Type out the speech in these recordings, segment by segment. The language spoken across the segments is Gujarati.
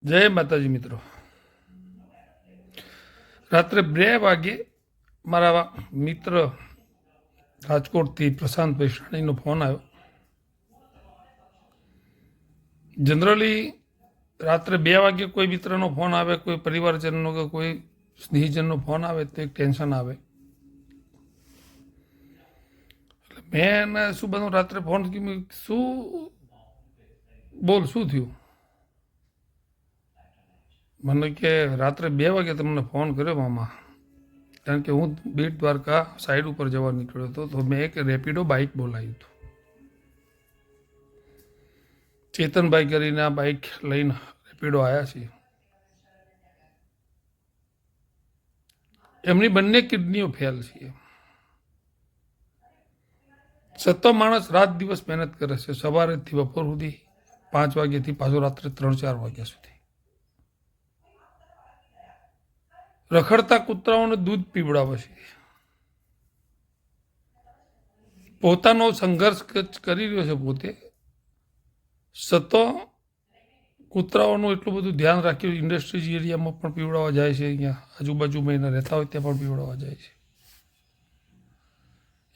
જય માતાજી મિત્રો, રાત્રે 2 વાગે મારા મિત્ર રાજકોટથી પ્રશાંતભાઈ શાણીનો ફોન આવ્યો. જનરલી રાત્રે 2 વાગે કોઈ મિત્રનો ફોન આવે, કોઈ પરિવારજનનો કે કોઈ સ્નેહીજનનો ફોન આવે તો એક ટેન્શન આવે. એટલે મેં એને શું બધું રાત્રે ફોન કર્યો, શું બોલ, શું થયું? મને કે રાત્રે 2 વાગે તમને ફોન કર્યો મામા, કારણ કે હું બેટ દ્વારકા સાઈડ ઉપર જવા નીકળ્યો હતો. તો મેં એક રેપિડો બાઇક બોલાવ્યું હતું. ચેતનભાઈ કરીને આ બાઇક લઈને રેપિડો આવ્યા છે. એમની બંને કિડનીઓ ફેલ છે. સત્તો માણસ રાત દિવસ મહેનત કરે છે, સવારેથી બપોર સુધી, 5 વાગ્યાથી પાછો રાત્રે 3-4 વાગ્યા સુધી. રખડતા કૂતરાઓને દૂધ પીવડાવે છે. પોતાનો સંઘર્ષ કરી રહ્યો છે પોતે. સતો કૂતરાઓનું એટલું બધું ધ્યાન રાખ્યું, ઇન્ડસ્ટ્રીઝ એરિયામાં પણ પીવડાવવા જાય છે, અહીંયા આજુબાજુમાં એના રહેતા હોય ત્યાં પણ પીવડાવવા જાય છે.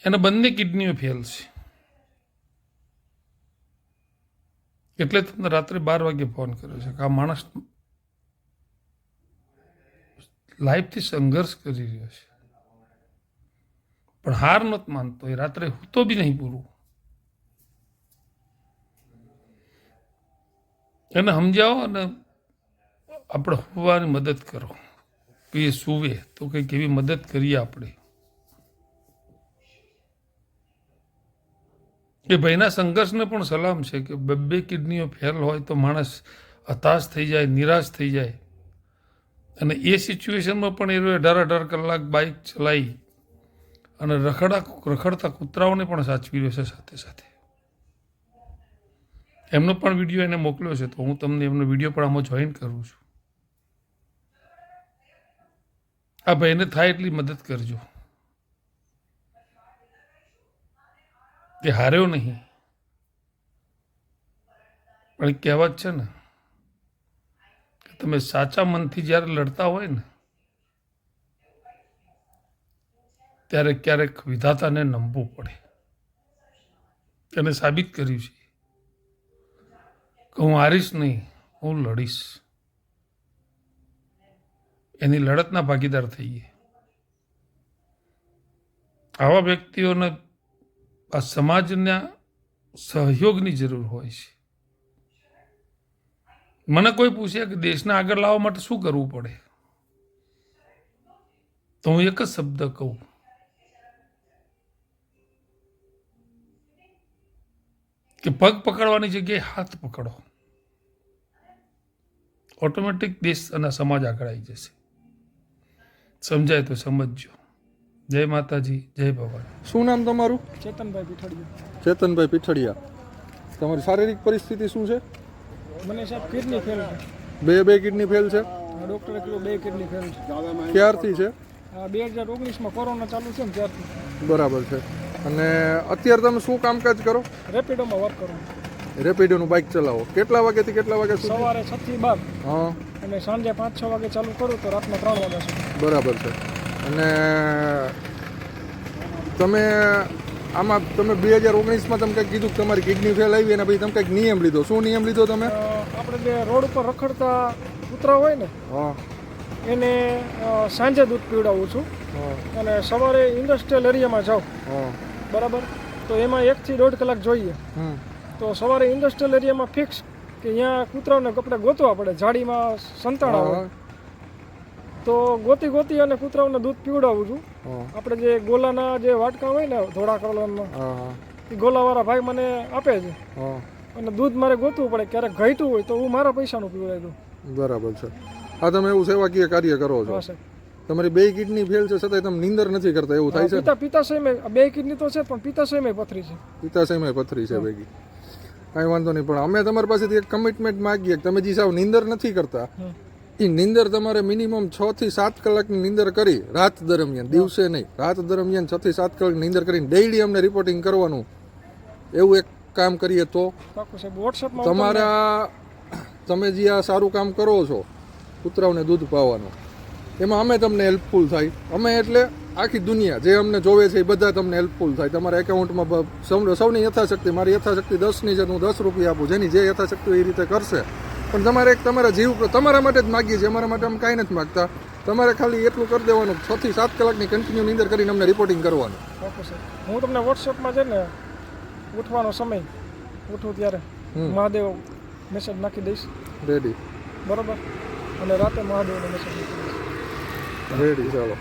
એના બંને કિડનીઓ ફેલ છે. એટલે તમને રાત્રે 12 વાગે ફોન કર્યો છે કે આ માણસ લાઈફથી સંઘર્ષ કરી રહ્યો છે, પણ હાર નથી માનતો. એ રાત્રે તો બી નહીં પૂરું. એને સમજાવો અને આપણે હોવાની મદદ કરો કે એ સૂવે તો કંઈક એવી મદદ કરીએ આપણે. એ ભાઈના સંઘર્ષને પણ સલામ છે કે 2 કિડનીઓ ફેલ હોય તો માણસ હતાશ થઈ જાય, નિરાશ થઈ જાય. અને એ સિચ્યુએશનમાં પણ એ 18 કલાક બાઇક ચલાવી અને રખડતા કૂતરાઓને પણ સાચવી રહ્યો છે સાથે સાથે. એમનો પણ વિડીયો એને મોકલ્યો છે, તો હું તમને એમનો વિડીયો પણ આમાં જોઈન કરું છું. આ ભાઈને થાય એટલી મદદ કરજો. એ હાર્યો નહીં, પણ એક કહેવત છે ને, તમે સાચા મનથી જ્યારે લડતા હોય ને ત્યારે ક્યારેક વિધાતાને નમવું પડે. એને સાબિત કર્યું છે કે હું હારીશ નહીં, હું લડીશ. એની લડતના ભાગીદાર થઈએ. આવા વ્યક્તિઓને આ સમાજના સહયોગની જરૂર હોય છે. મને કોઈ પૂછે કે દેશને આગળ લાવવા માટે શું કરવું પડે, તો હું એક જ શબ્દ કહું, કે પગ પકડવાની જગ્યાએ હાથ પકડો. ઓટોમેટિક દેશ અને સમાજ આગળ આવી જશે. સમજાય તો સમજજો. જય માતાજી, જય ભવાની. શું નામ તમારું? ચેતનભાઈ પીઠડિયા. ચેતનભાઈ પીઠડિયા. તમારી શારીરિક પરિસ્થિતિ શું છે? મને સાહેબ કિડની ફેલ છે. બે કિડની ફેલ છે. ડૉક્ટરે કીધું 2 કિડની ફેલ છે. ક્યારથી છે? 2019માં કોરોના ચાલુ છે ને ત્યારથી. બરાબર છે. અને અત્યારે તમે શું કામકાજ કરો? રેપિડોમાં વર્ક કરું. રેપિડોનું બાઇક ચલાવો. કેટલા વાગ્યાથી કેટલા વાગ્યા સુધી? સવારે 6 થી 12. હા. અને સાંજે 5-6 વાગે ચાલુ કરું તો રાતના 3 વાગ્યા સુધી. બરાબર છે. અને તમે આમાં તમે 2019માં તમે કંઈક કીધું કે તમારી કિડની ફેલ આવી અને પછી તમે કંઈક નિયમ લીધો. શું નિયમ લીધો તમે? આપણે જે રોડ ઉપર રખડતા કૂતરા હોય ને, હા, એને સાંજે દૂધ પીવડાવું છું. અને સવારે ઇન્ડસ્ટ્રીયલ એરિયામાં જાઉં, બરાબર, તો એમાં 1 થી 1.5 કલાક જોઈએ. તો સવારે ઇન્ડસ્ટ્રીયલ એરિયામાં ફિક્સ કે અહીંયા કૂતરાઓને આપણે ગોતવા પડે, જાળીમાં સંતાડા હોય, તો ગોતી અને કૂતરાઓને દૂધ પીવડાવું છું. આપણે જે ગોલાના જે વાટકા હોય ને ધોળા કલરના, એ ગોલાવાળા ભાઈ મને આપે છે. અને દૂધ મારે ગોતવું પડે, ક્યારેક ઘટ્યું હોય તો હું મારા પૈસાનું પીવડાવી દઉં. બરાબર છે. આ તમે એવું સેવાકીય કાર્ય કરો છો. તમારી 2 કિડની ફેલ છે છતાંય તમે નીંદર નથી કરતા, એવું થાય છે? પિત્તાશયમાં 2 કિડની તો છે, પણ પિત્તાશયમાં પથરી છે. પિત્તાશયમાં પથરી છે ભેગી. કાંઈ વાંધો નહીં, પણ અમે તમારી પાસેથી એક કમિટમેન્ટ માગીએ કે તમે જે સાવ નીંદર નથી કરતા, એ નીંદર તમારે મિનિમમ 6 થી 7 કલાકની નીંદર કરી, રાત દરમિયાન, દિવસે નહીં, રાત દરમિયાન 6 થી 7 કલાક નીંદર કરીને ડેઈલી અમને રિપોર્ટિંગ કરવાનું. એવું એક કામ કરીએ તો તમારા તમે જે આ સારું કામ કરો છો કૂતરાઓને દૂધ પાવાનું, એમાં અમે તમને હેલ્પફુલ થાય. અમે એટલે આખી દુનિયા જે અમને જોવે છે એ બધા તમને હેલ્પફુલ થાય. તમારા એકાઉન્ટમાં સૌની યથાશક્તિ, મારી યથાશક્તિ 10ની છે તો હું 10 રૂપિયા આપું, જેની જે યથાશક્તિ હોય એ રીતે કરશે. પણ તમારે એક તમારા જીવ તમારા માટે જ માગીએ છીએ, અમારા માટે અમે કાંઈ નથી માગતા. તમારે ખાલી એટલું કરી દેવાનું 6 થી 7 કલાકની કન્ટિન્યુ નીંદર કરીને અમને રિપોર્ટિંગ કરવાનું. ઓકે સર, હું તમને વોટ્સએપમાં છે ને ઉઠવાનો સમય ઉઠું ત્યારે મહાદેવ મેસેજ નાખી દઈશ. રેડી બરાબર, અને રાતે મહાદેવનો મેસેજ નાખી દઈશ. રેડી, ચાલો.